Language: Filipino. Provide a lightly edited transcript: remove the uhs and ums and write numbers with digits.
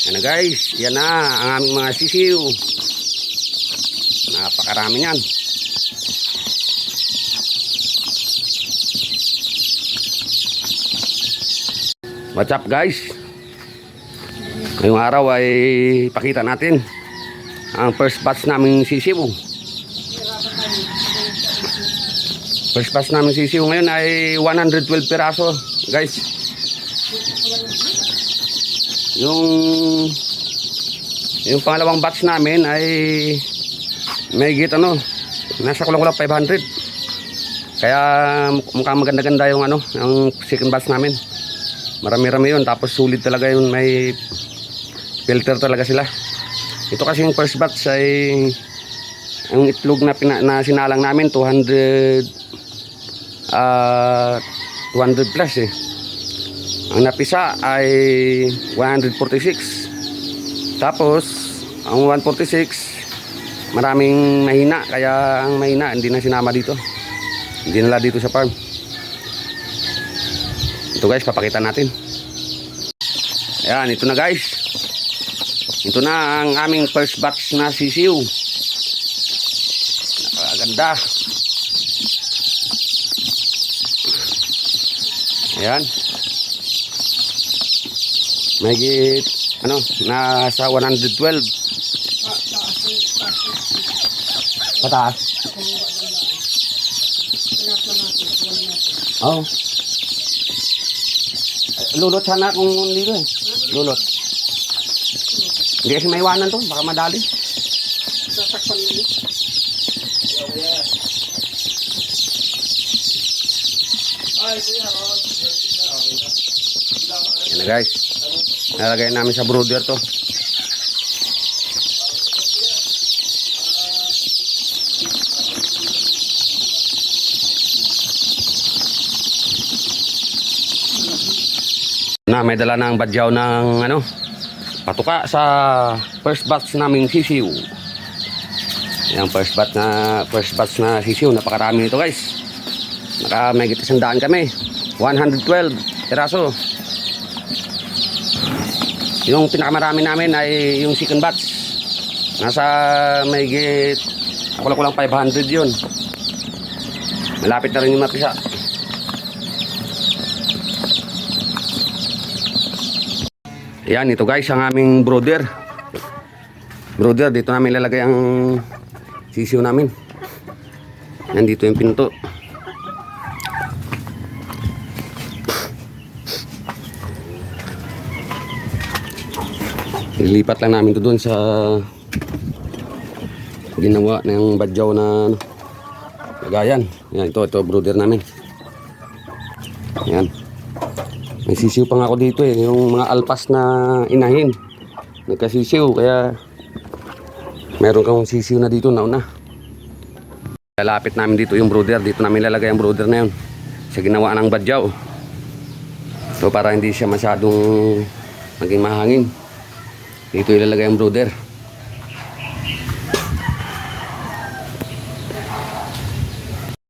Yan na guys, yan na ang aming mga sisiw. Napakarami yan. What's up guys? Ngayong araw ay pakita natin ang first batch naming sisiw. First batch naming sisiw ngayon ay 112 piraso guys. Yung pangalawang batch namin ay may nasa kulang-kulang 500. Kaya mukhang maganda-ganda yung yung second batch namin. Marami-rami yun, tapos sulit talaga yun, may filter talaga sila. Ito kasi yung first batch ay ang itlog na sinalang namin 200 plus eh. Ang napisa ay 146. Tapos ang 146 maraming mahina, kaya ang mahina hindi na sinama dito. Hindi nila dito sa farm. Ito guys, papakita natin. Ayan, ito na guys. Ito na ang aming first batch na sisiw. Napakaganda. Ayan. Mahigit nasa 112. Pataas. Oh. Lulot sana kung dito eh. Lulot. Hindi kasi may iwanan to, baka madali. Sasakpan mo. Yan na guys. Nalagay namin sa brooder to. May dala ng badyaw ng patuka sa first batch naming sisiw. Yan first batch na sisiw, napakarami nito guys. May gitang kami. 112 piraso. Yung pinakamarami namin ay yung second batch. Nasa may kulang-kulang 500 yun. Malapit na rin yung mapisa. Yan, ito guys ang aming brooder. Brooder, dito namin ilalagay ang sisiw namin. Nandito yung pinto. Ilipat lang namin ito doon sa ginawa ng badyaw na lagayan. Yan, ito brooder namin. Yan. May sisiw pa nga ako dito eh, yung mga alpas na inahin. Nagkasisiw, kaya meron kang sisiw na dito nauna. Lalapit namin dito yung brooder, dito namin lalagay ang brooder na yun sa ginawa ng badyaw. So para hindi siya masyadong maging mahangin, dito ilalagay ang brooder.